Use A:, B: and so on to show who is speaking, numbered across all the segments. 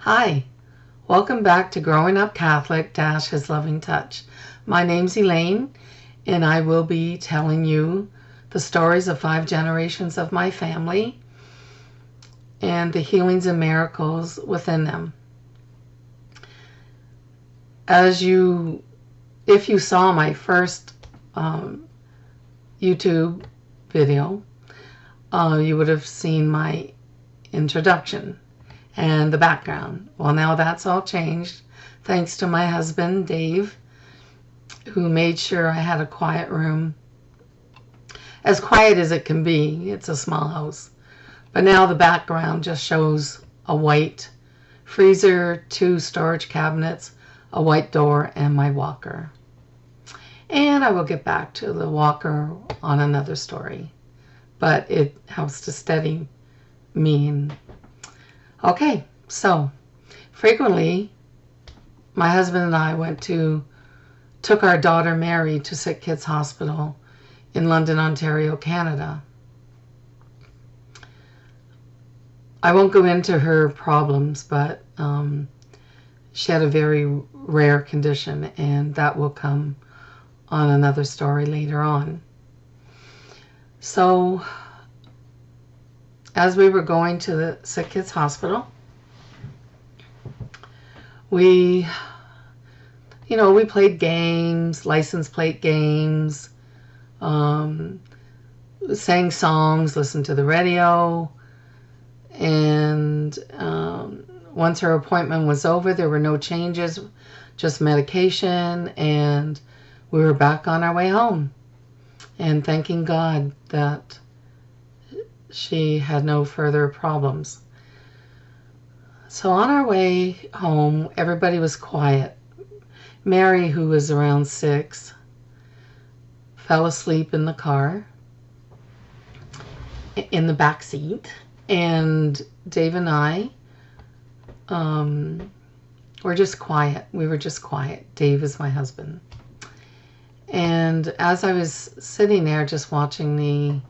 A: Hi, welcome back to Growing Up Catholic - His Loving Touch. My name's Elaine, and I will be telling you the stories of 5 generations of my family and the healings and miracles within them. If you saw my first YouTube video, you would have seen my introduction and the background. Well, now that's all changed thanks to my husband Dave, who made sure I had a quiet room, as quiet as it can be. It's a small house, but now the background just shows a white freezer, 2 storage cabinets, a white door, and my walker. And I will get back to the walker on another story, but it helps to steady me. Okay, so frequently my husband and I took our daughter Mary to Sick Kids Hospital in London, Ontario, Canada. I won't go into her problems, but she had a very rare condition, and that will come on another story later on. So as we were going to the Sick Kids Hospital, we played games, license plate games, sang songs, listened to the radio, and once her appointment was over, there were no changes, just medication, and we were back on our way home, and thanking God that she had no further problems. So on our way home, everybody was quiet. Mary, who was around 6, fell asleep in the car, in the back seat, and Dave and I were just quiet. We were just quiet. Dave is my husband. And as I was sitting there just watching the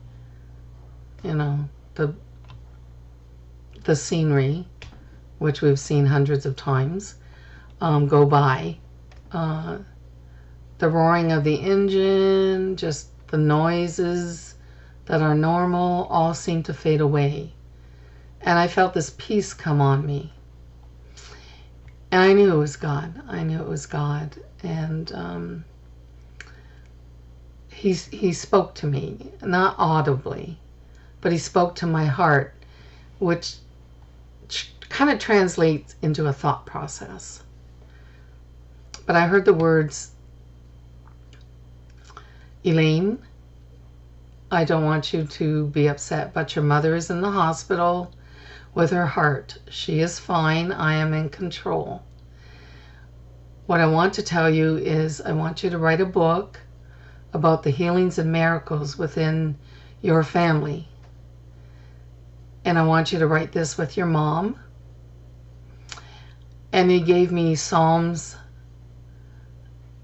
A: scenery, which we've seen hundreds of times, go by, the roaring of the engine, just the noises that are normal, all seemed to fade away. And I felt this peace come on me. And I knew it was God. I knew it was God. And he spoke to me, not audibly, but he spoke to my heart, which kind of translates into a thought process. But I heard the words, Elaine, I don't want you to be upset, but your mother is in the hospital with her heart. She is fine. I am in control. What I want to tell you is I want you to write a book about the healings and miracles within your family. And I want you to write this with your mom. And he gave me Psalms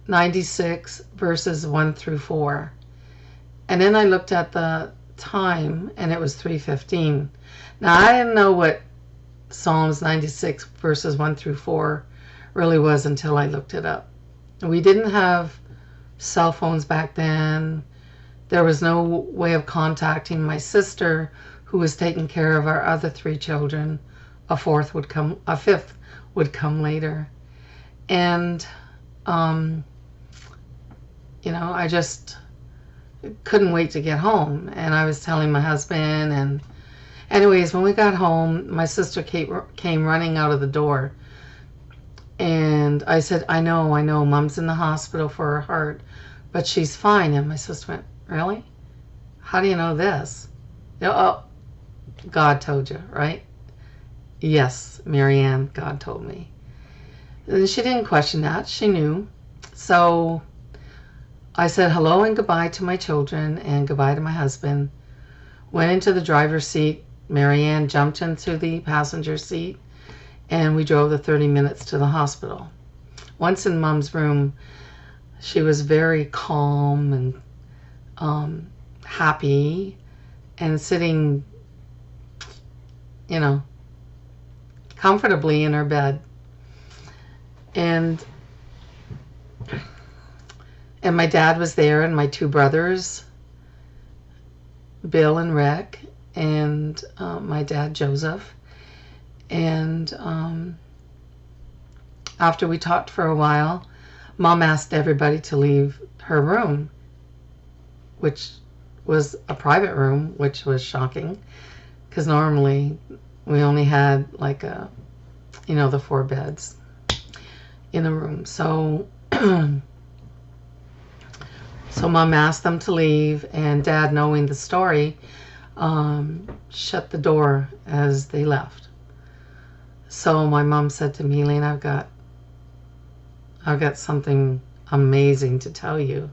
A: 96 verses 1 through 4. And then I looked at the time, and it was 3:15. Now, I didn't know what Psalms 96 verses 1 through 4 really was until I looked it up. We didn't have cell phones back then. There was no way of contacting my sister, who was taking care of our other 3 children. A fifth would come later. And I just couldn't wait to get home. And I was telling my husband, and anyways, when we got home, my sister came running out of the door. And I said, I know, Mom's in the hospital for her heart, but she's fine. And my sister went, really? How do you know this? Oh, God told you, right? Yes, Marianne, God told me. And she didn't question that. She knew. So I said hello and goodbye to my children and goodbye to my husband. Went into the driver's seat. Marianne jumped into the passenger seat, and we drove the 30 minutes to the hospital. Once in Mom's room, she was very calm and happy and sitting, comfortably in her bed. And my dad was there, and my two brothers, Bill and Rick, and my dad, Joseph. And after we talked for a while, Mom asked everybody to leave her room, which was a private room, which was shocking, because normally we only had like the 4 beds in a room. So so Mom asked them to leave, and Dad, knowing the story, shut the door as they left. So my mom said to me, Elaine, I've got something amazing to tell you.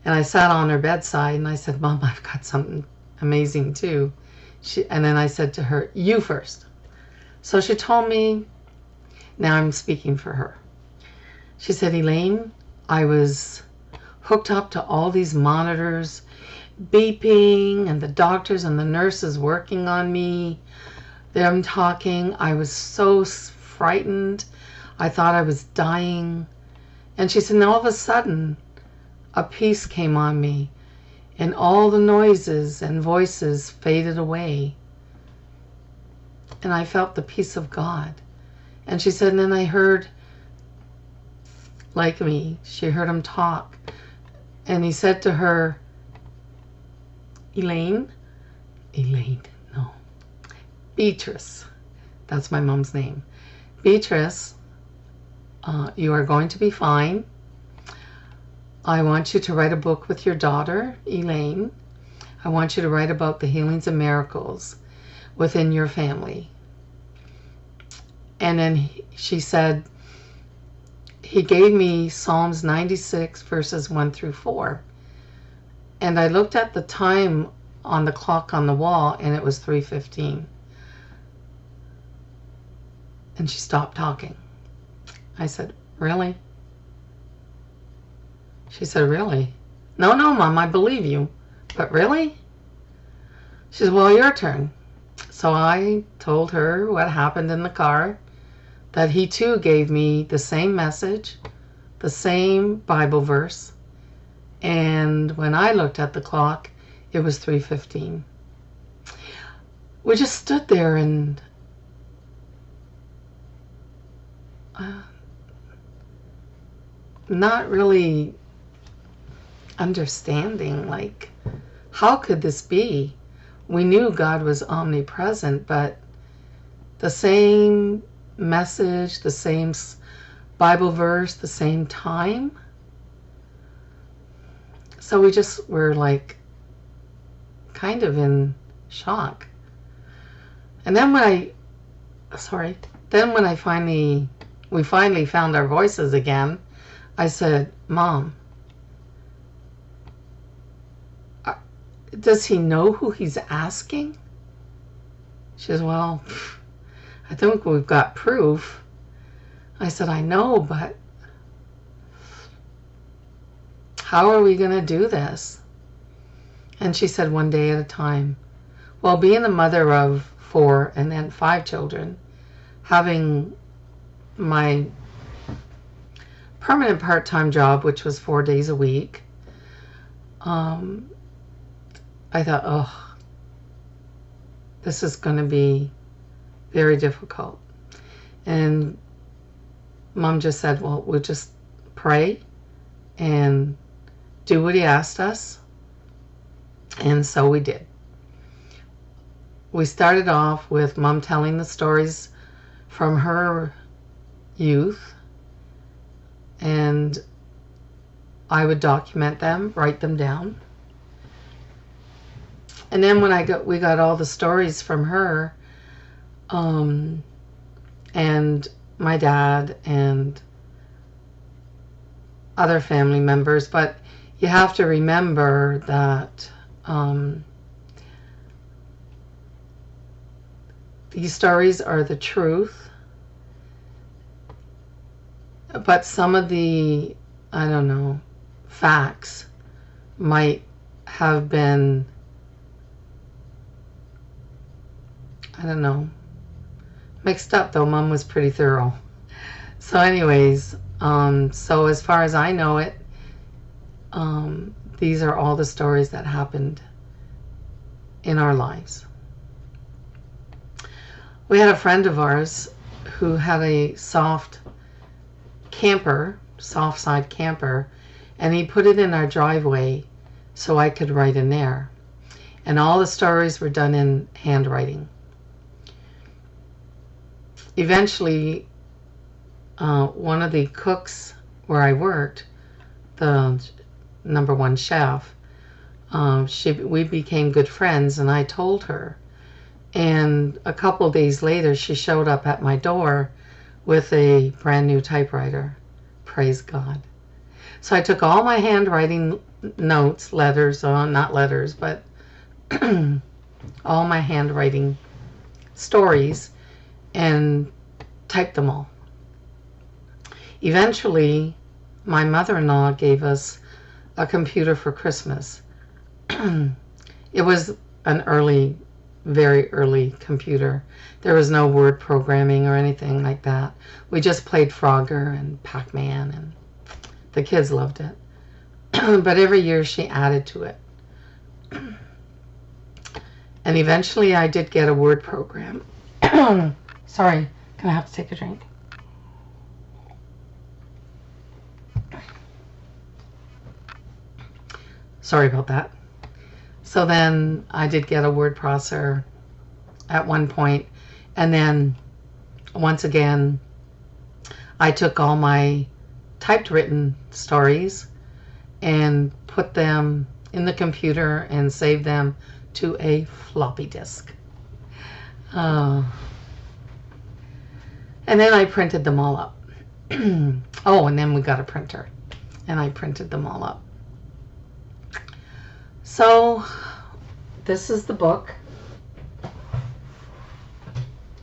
A: And I sat on her bedside and I said, Mom, I've got something amazing too. And then I said to her, you first. So she told me, now I'm speaking for her. She said, Elaine, I was hooked up to all these monitors, beeping, and the doctors and the nurses working on me, them talking. I was so frightened. I thought I was dying. And she said, and all of a sudden, a peace came on me, and all the noises and voices faded away. And I felt the peace of God. And she said, and then I heard, like me, she heard him talk. And he said to her, Elaine, no, Beatrice, that's my mom's name. Beatrice, you are going to be fine. I want you to write a book with your daughter, Elaine. I want you to write about the healings and miracles within your family. And then she said, he gave me Psalms 96 verses 1 through 4. And I looked at the time on the clock on the wall, and it was 3:15. And she stopped talking. I said, really? She said, really? No, Mom, I believe you. But really? She said, well, your turn. So I told her what happened in the car, that he too gave me the same message, the same Bible verse. And when I looked at the clock, it was 3:15. We just stood there and not really understanding, like, how could this be? We knew God was omnipresent, but the same message, the same Bible verse, the same time. So we just were like kind of in shock. And then when we finally found our voices again, I said, Mom, does he know who he's asking? She says, well, I think we've got proof. I said, I know, but how are we going to do this? And she said, one day at a time. Well, being the mother of 4 and then 5 children, having my permanent part-time job, which was 4 days a week, I thought, oh, this is going to be very difficult. And Mom just said, well, we'll just pray and do what he asked us. And so we did. We started off with Mom telling the stories from her youth, and I would document them, write them down. And then when we got all the stories from her, and my dad and other family members, but you have to remember that these stories are the truth, but some of the, I don't know, facts might have been, I don't know, Mixed up, though. Mom was pretty thorough. So anyways, so as far as I know it, these are all the stories that happened in our lives. We had a friend of ours who had a soft side camper, and he put it in our driveway so I could write in there. And all the stories were done in handwriting. Eventually, one of the cooks where I worked, the #1 chef, we became good friends, and I told her. And a couple days later, she showed up at my door with a brand new typewriter. Praise God. So I took all my handwriting notes, letters, not letters, but all my handwriting stories, and typed them all. Eventually, my mother-in-law gave us a computer for Christmas. It was an very early computer. There was no word programming or anything like that. We just played Frogger and Pac-Man, and the kids loved it. But every year she added to it. And eventually I did get a word program. Sorry, gonna have to take a drink. Sorry about that. So then I did get a word processor at one point, and then once again I took all my typed-written stories and put them in the computer and saved them to a floppy disk. And then I printed them all up. Oh, and then we got a printer, and I printed them all up. So this is the book.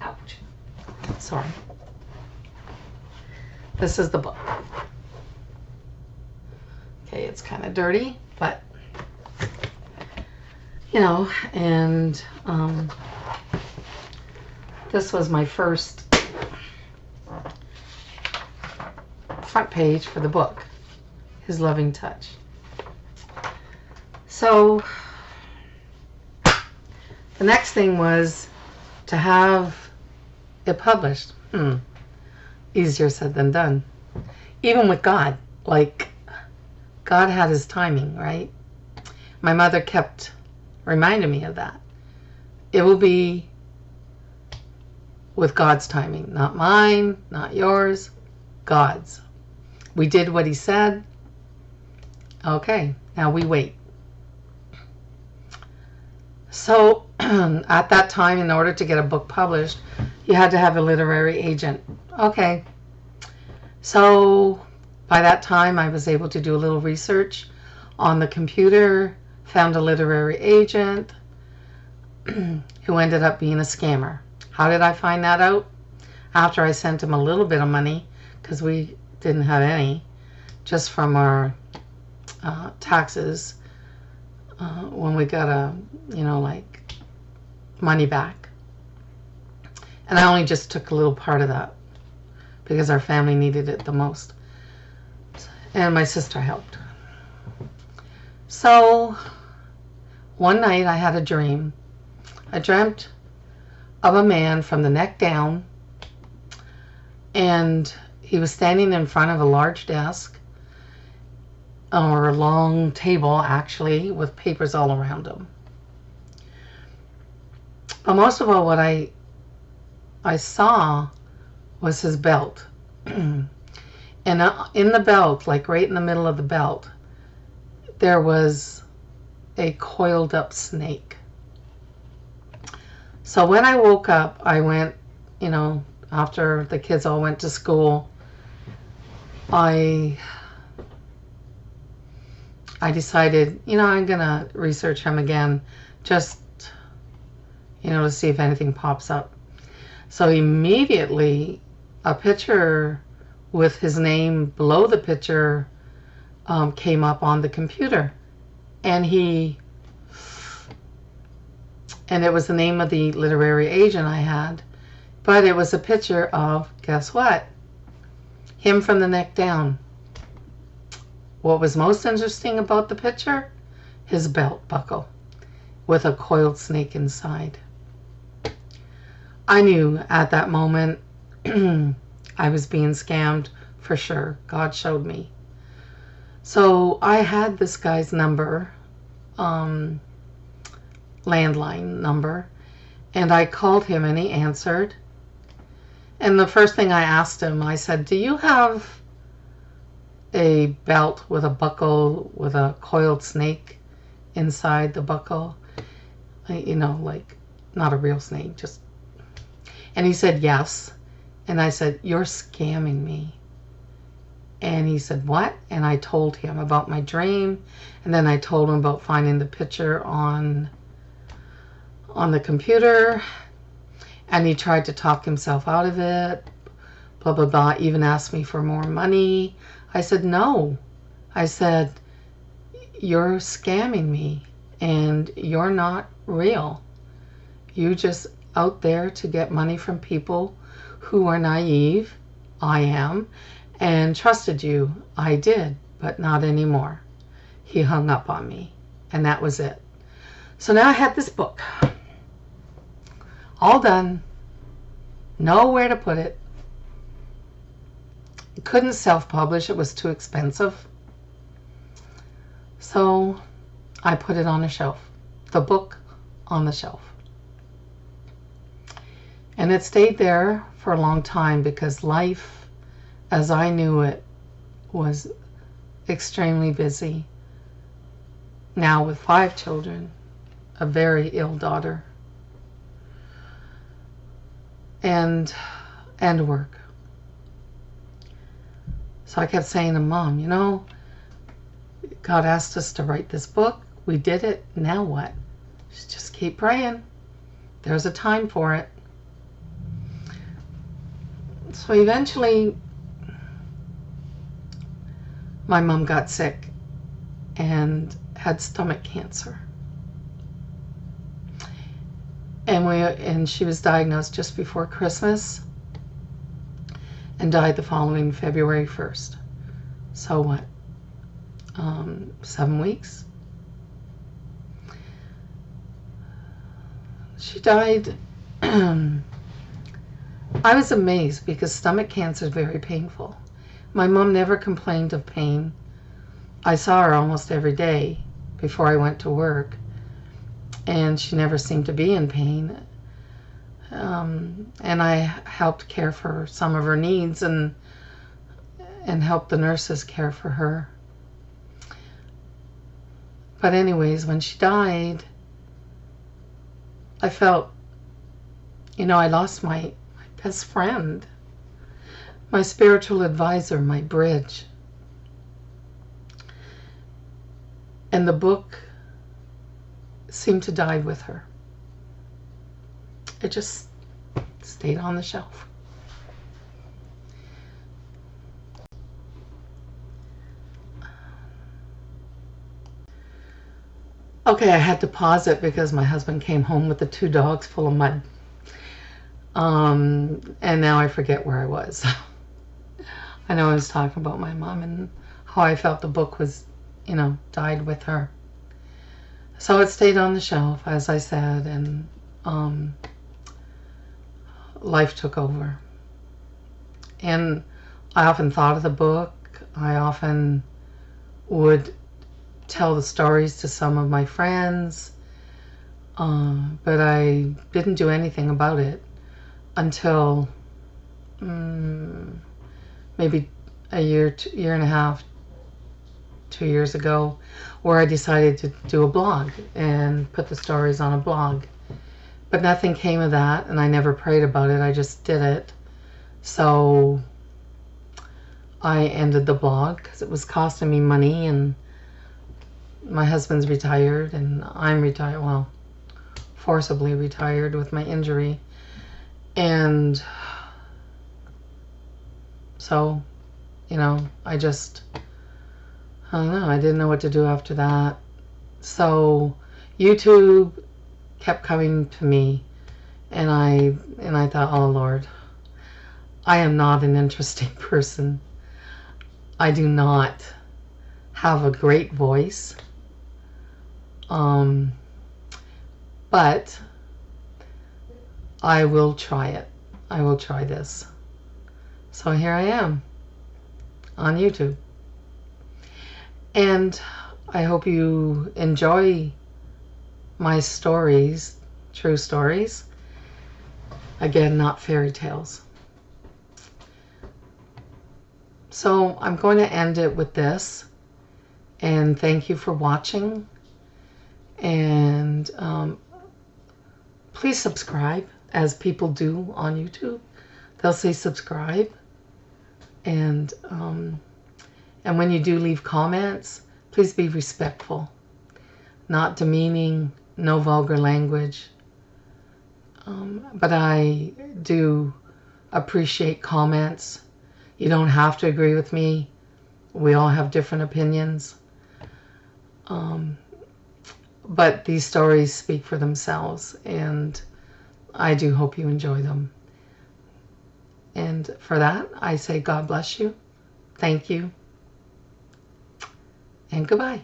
A: Ouch. Sorry. This is the book. Okay, it's kind of dirty, but you know, and this was my first front page for the book, His Loving Touch. So the next thing was to have it published. Easier said than done. Even with God, like God had his timing, right? My mother kept reminding me of that. It will be with God's timing, not mine, not yours, God's. We did what he said. Okay, now we wait. So at that time, in order to get a book published, you had to have a literary agent. Okay. So by that time, I was able to do a little research on the computer, found a literary agent who ended up being a scammer. How did I find that out? After I sent him a little bit of money, because we didn't have any, just from our taxes, when we got like money back. And I only just took a little part of that because our family needed it the most. And my sister helped. So one night I had a dream. I dreamt of a man from the neck down, and he was standing in front of a large desk, or a long table actually, with papers all around him. But most of all, what I saw was his belt. And in the belt, like right in the middle of the belt, there was a coiled up snake. So when I woke up, I went, after the kids all went to school, I decided, I'm going to research him again, just, to see if anything pops up. So immediately a picture with his name below the picture came up on the computer. And it was the name of the literary agent I had. But it was a picture of, guess what? Him from the neck down. What was most interesting about the picture? His belt buckle with a coiled snake inside. I knew at that moment I was being scammed for sure. God showed me. So I had this guy's number, landline number, and I called him and he answered. And the first thing I asked him, I said, do you have a belt with a buckle with a coiled snake inside the buckle? You know, like not a real snake, just. And he said yes. And I said, you're scamming me. And he said, what? And I told him about my dream. And then I told him about finding the picture on the computer. And he tried to talk himself out of it. Blah, blah, blah. Even asked me for more money. I said, no. I said, you're scamming me. And you're not real. You just out there to get money from people who are naive. I am. And trusted you. I did, but not anymore. He hung up on me, and that was it. So now I had this book. All done. Nowhere to put it. Couldn't self-publish. It was too expensive. So I put it on a shelf. The book on the shelf. And it stayed there for a long time because life, as I knew it, was extremely busy. Now with 5 children, a very ill daughter, and work. So I kept saying to Mom, you know, God asked us to write this book. We did it. Now what? Just keep praying. There's a time for it. So eventually, my mom got sick and had stomach cancer. And she was diagnosed just before Christmas and died the following February 1st. So what? 7 weeks? She died. I was amazed because stomach cancer is very painful. My mom never complained of pain. I saw her almost every day before I went to work, and she never seemed to be in pain. And I helped care for some of her needs and helped the nurses care for her. But anyways, when she died, I felt, you know, I lost my best friend, my spiritual advisor, my bridge. And the book seemed to die with her. It just stayed on the shelf. Okay, I had to pause it because my husband came home with the 2 dogs full of mud. And now I forget where I was. I know I was talking about my mom and how I felt the book was, you know, died with her. So it stayed on the shelf, as I said, and life took over. And I often thought of the book. I often would tell the stories to some of my friends, but I didn't do anything about it until maybe a year and a half, 2 years ago, where I decided to do a blog and put the stories on a blog. But nothing came of that, and I never prayed about it. I just did it. So I ended the blog because it was costing me money, and my husband's retired and I'm retired, well, forcibly retired with my injury. And so, you know, I don't know, I didn't know what to do after that. So YouTube kept coming to me, And I thought, oh Lord, I am not an interesting person. I do not have a great voice. But I will try it. I will try this. So here I am on YouTube. And I hope you enjoy my stories, true stories. Again, not fairy tales. So I'm going to end it with this. And thank you for watching. And please subscribe, as people do on YouTube. They'll say subscribe. And when you do leave comments, please be respectful. Not demeaning, no vulgar language. But I do appreciate comments. You don't have to agree with me. We all have different opinions. But these stories speak for themselves, and I do hope you enjoy them. And for that, I say God bless you. Thank you. And goodbye.